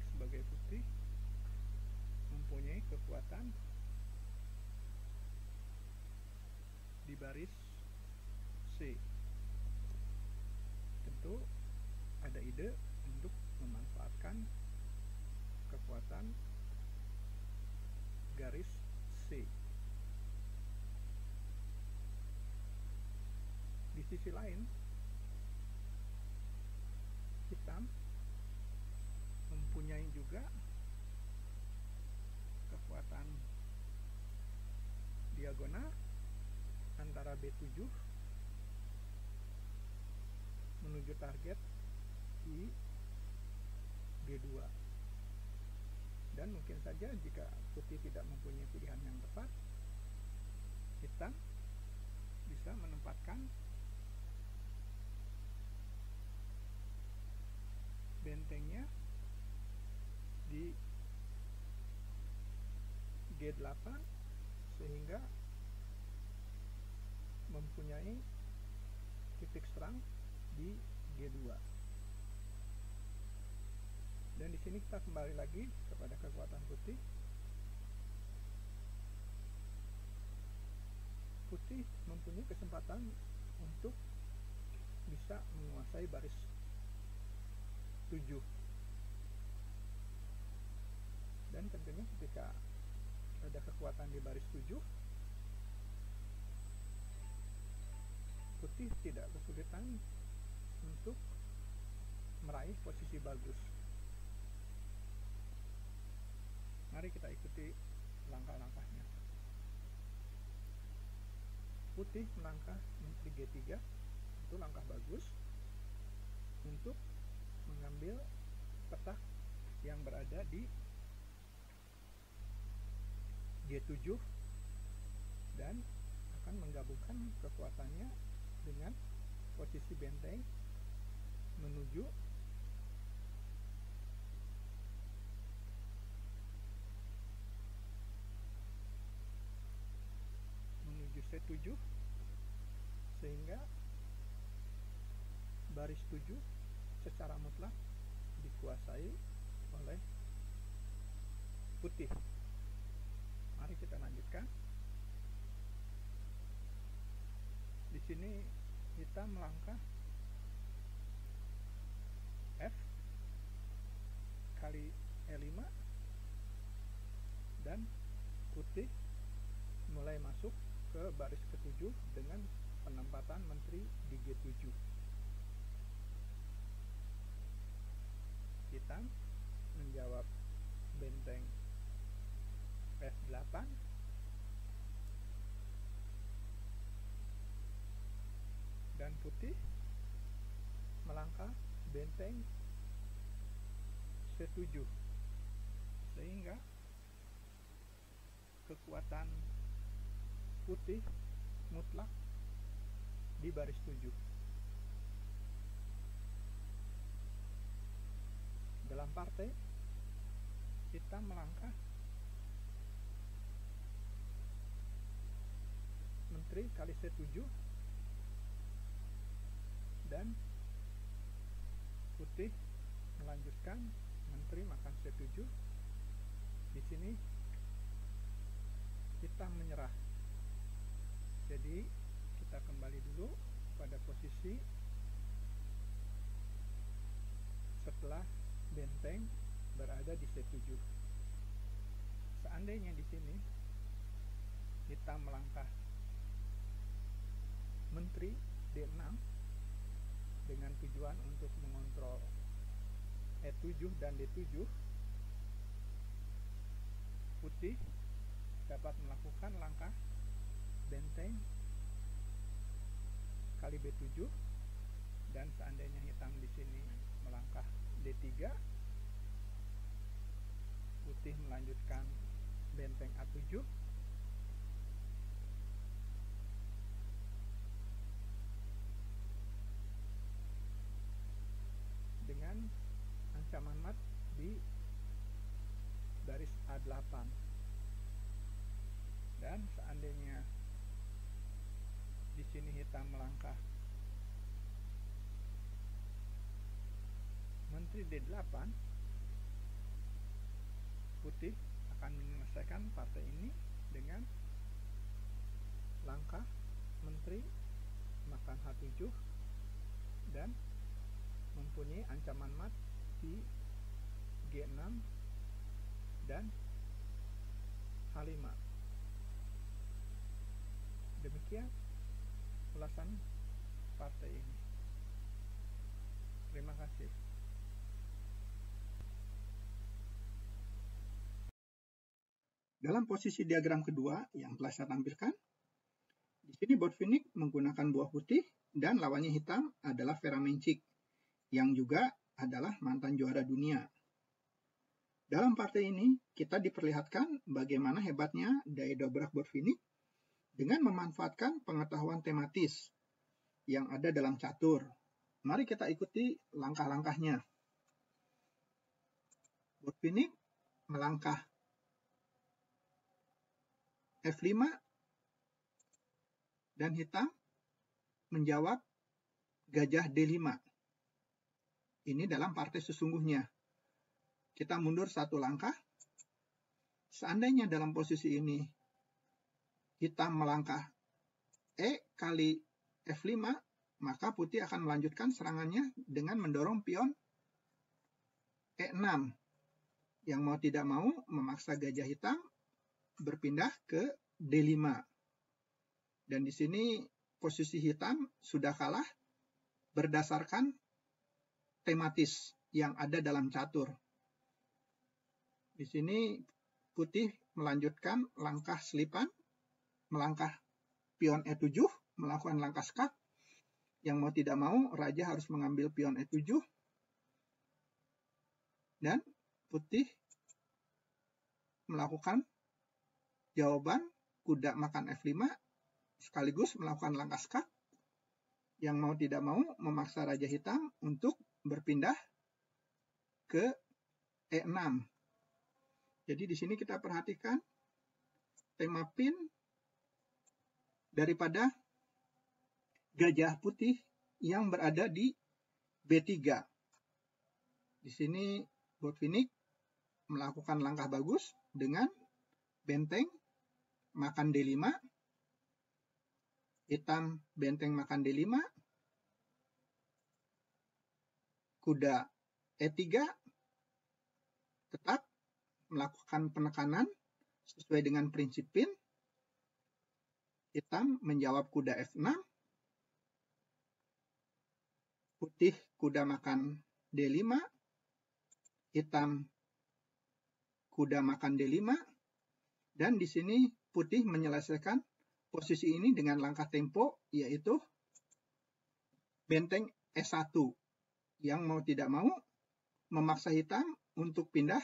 sebagai putih mempunyai kekuatan di baris C. Tentu ada ide untuk memanfaatkan kekuatan garis C. Di sisi lain, hitam mempunyai juga kekuatan diagonal antara B7 menuju target di G2. Dan mungkin saja jika putih tidak mempunyai pilihan yang tepat, hitam bisa menempatkan bentengnya di G8 sehingga mempunyai titik serang di G2. Dan di sini kita kembali lagi kepada kekuatan putih. Putih mempunyai kesempatan untuk bisa menguasai baris 7. Dan tentunya ketika ada kekuatan di baris 7, putih tidak kesulitan untuk meraih posisi bagus. Mari kita ikuti langkah-langkahnya. Putih melangkah menteri G3, itu langkah bagus untuk mengambil petak yang berada di G7 dan akan menggabungkan kekuatannya dengan posisi benteng menuju C7 sehingga baris 7 secara mutlak dikuasai oleh putih. Mari kita lanjutkan. Di sini kita melangkah F kali E5 dan putih mulai masuk ke baris ke-7 dengan penempatan menteri di G7. Hitam menjawab benteng F8 dan putih melangkah benteng C7 sehingga kekuatan putih mutlak di baris 7. Dalam partai hitam melangkah menteri kali C7 dan putih melanjutkan menteri makan C7. Di sini hitam menyerah. Jadi kita kembali dulu pada posisi setelah benteng berada di C7. Seandainya di sini hitam melangkah menteri D6 dengan tujuan untuk mengontrol E7 dan D7, putih dapat melakukan langkah benteng kali B7 dan seandainya hitam di sini melangkah D3, putih melanjutkan benteng A7 dengan ancaman mat di baris A8. Dan seandainya di sini hitam melangkah menteri D8 putih akan menyelesaikan partai ini dengan langkah menteri makan H7 dan mempunyai ancaman mat di G6 dan H5. Demikian ulasan partai ini. Terima kasih. Dalam posisi diagram kedua yang telah saya tampilkan, di sini Botvinnik menggunakan buah putih dan lawannya hitam adalah Vera Menchik, yang juga adalah mantan juara dunia. Dalam partai ini, kita diperlihatkan bagaimana hebatnya daya dobrak Botvinnik dengan memanfaatkan pengetahuan tematis yang ada dalam catur. Mari kita ikuti langkah-langkahnya. Botvinnik melangkah F5 dan hitam menjawab gajah D5. Ini dalam partai sesungguhnya. Kita mundur satu langkah. Seandainya dalam posisi ini hitam melangkah E kali F5, maka putih akan melanjutkan serangannya dengan mendorong pion E6. Yang mau tidak mau memaksa gajah hitam berpindah ke D5. Dan di sini posisi hitam sudah kalah berdasarkan tematis yang ada dalam catur. Di sini putih melanjutkan langkah selipan, melangkah pion E7, melakukan langkah skak. Yang mau tidak mau, raja harus mengambil pion E7. Dan putih melakukan jawaban kuda makan F5 sekaligus melakukan langkah skak yang mau tidak mau memaksa raja hitam untuk berpindah ke E6. Jadi di sini kita perhatikan tema pin daripada gajah putih yang berada di B3. Di sini Botvinnik melakukan langkah bagus dengan benteng makan D5, hitam benteng makan D5, kuda E3, tetap melakukan penekanan sesuai dengan prinsip pin, hitam menjawab kuda F6, putih kuda makan D5, hitam kuda makan D5, dan di sini putih menyelesaikan posisi ini dengan langkah tempo, yaitu benteng E1, yang mau tidak mau memaksa hitam untuk pindah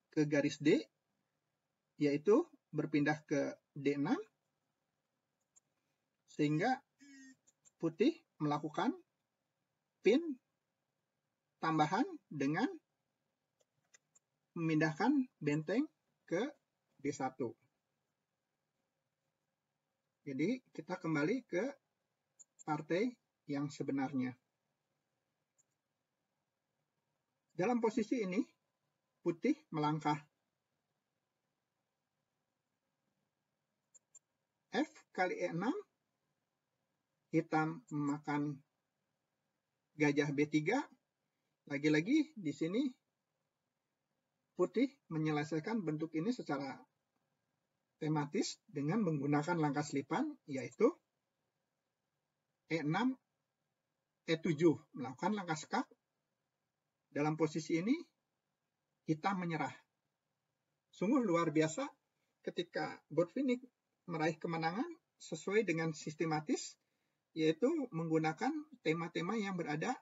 ke garis D, yaitu berpindah ke D6, sehingga putih melakukan pin tambahan dengan memindahkan benteng ke D1. Jadi kita kembali ke partai yang sebenarnya. Dalam posisi ini, putih melangkah F kali E6, hitam memakan gajah B3. Lagi-lagi di sini putih menyelesaikan bentuk ini secara tematis dengan menggunakan langkah selipan, yaitu E6, E7, melakukan langkah skak. Dalam posisi ini, hitam menyerah. Sungguh luar biasa ketika Botvinnik meraih kemenangan sesuai dengan sistematis, yaitu menggunakan tema-tema yang berada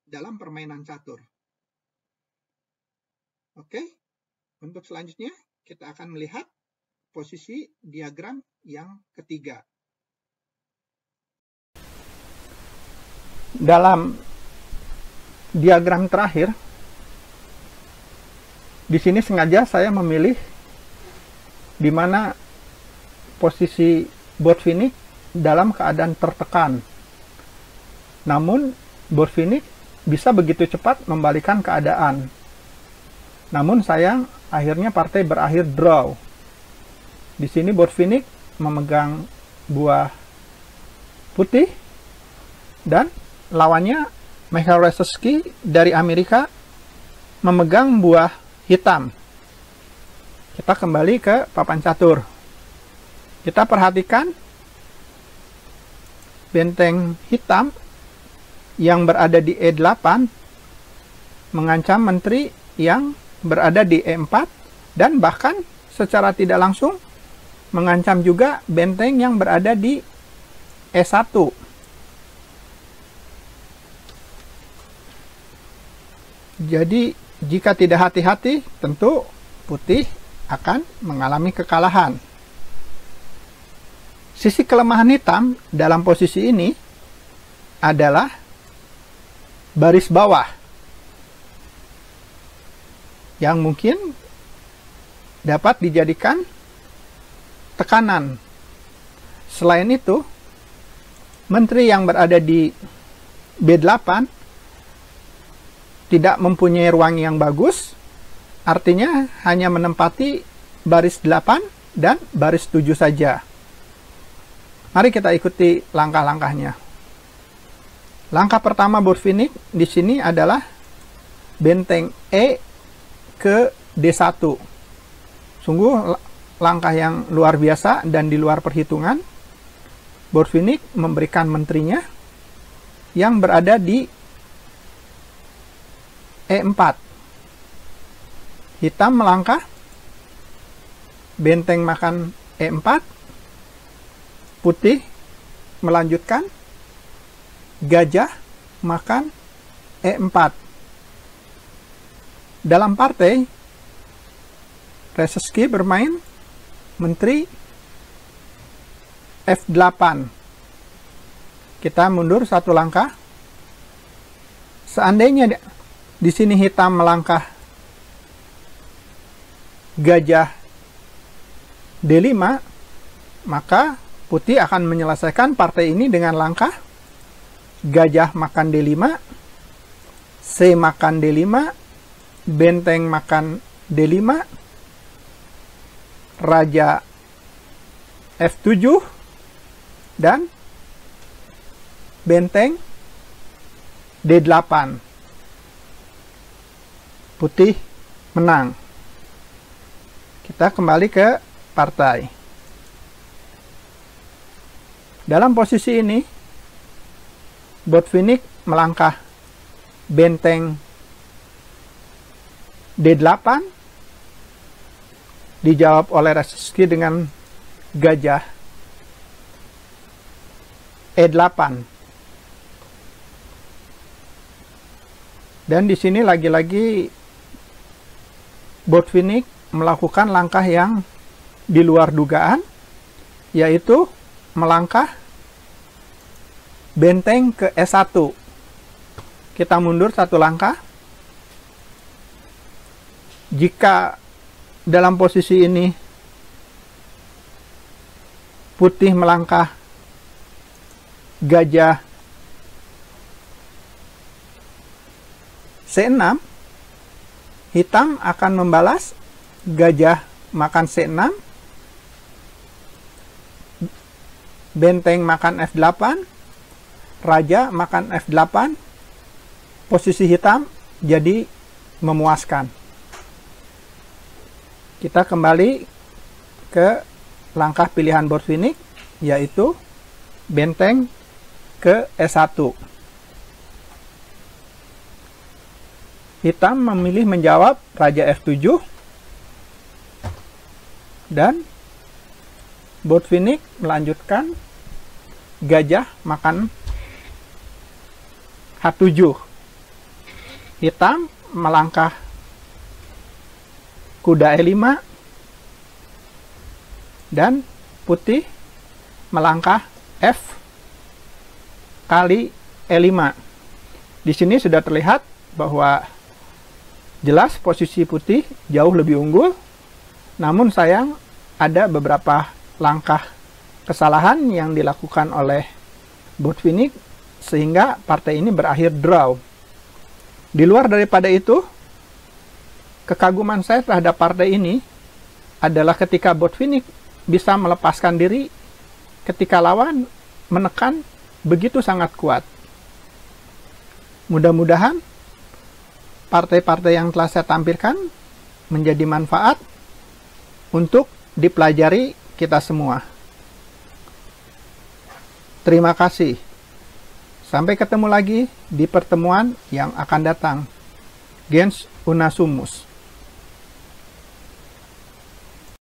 dalam permainan catur. Oke, untuk selanjutnya kita akan melihat posisi diagram yang ketiga. Dalam diagram terakhir, di sini sengaja saya memilih di mana posisi Botvinnik dalam keadaan tertekan. Namun Botvinnik bisa begitu cepat membalikan keadaan. Namun sayang, akhirnya partai berakhir draw. Di sini Botvinnik memegang buah putih dan lawannya Mikhail Resetsky dari Amerika memegang buah hitam. Kita kembali ke papan catur. Kita perhatikan benteng hitam yang berada di E8 mengancam menteri yang berada di E4 dan bahkan secara tidak langsung mengancam juga benteng yang berada di E1. Jadi jika tidak hati-hati, tentu putih akan mengalami kekalahan. Sisi kelemahan hitam dalam posisi ini adalah baris bawah yang mungkin dapat dijadikan tekanan. Selain itu, menteri yang berada di B8 tidak mempunyai ruang yang bagus, artinya hanya menempati baris 8 dan baris 7 saja. Mari kita ikuti langkah-langkahnya. Langkah pertama Botvinnik di sini adalah benteng E ke D1. Sungguh langkah yang luar biasa dan di luar perhitungan. Botvinnik memberikan menterinya yang berada di E4. Hitam melangkah, benteng makan E4, putih melanjutkan, gajah makan E4. Dalam partai, Resetsky bermain menteri F8. Kita mundur satu langkah. Seandainya di sini hitam melangkah gajah D5, maka putih akan menyelesaikan partai ini dengan langkah gajah makan D5, C makan D5, benteng makan D5, raja F7, dan benteng D8. Putih menang. Kita kembali ke partai. Dalam posisi ini, Botvinnik melangkah benteng D8, dijawab oleh Resetsky dengan gajah E8. Dan di sini lagi-lagi Botvinnik melakukan langkah yang di luar dugaan, yaitu melangkah benteng ke E1. Kita mundur satu langkah. Jika dalam posisi ini putih melangkah gajah C6, hitam akan membalas gajah makan C6, benteng makan F8, raja makan F8, posisi hitam jadi memuaskan. Kita kembali ke langkah pilihan Botvinnik, yaitu benteng ke E1. Hitam memilih menjawab raja F7, dan Botvinnik melanjutkan gajah makan H7. Hitam melangkah kuda E5, dan putih melangkah F kali E5. Di sini sudah terlihat bahwa jelas posisi putih jauh lebih unggul, namun sayang ada beberapa langkah kesalahan yang dilakukan oleh Botvinnik sehingga partai ini berakhir draw. Di luar daripada itu, Kekaguman saya terhadap partai ini adalah ketika Botvinnik bisa melepaskan diri ketika lawan menekan begitu sangat kuat. Mudah-mudahan partai-partai yang telah saya tampilkan menjadi manfaat untuk dipelajari kita semua. Terima kasih. Sampai ketemu lagi di pertemuan yang akan datang. Gens Unasumus.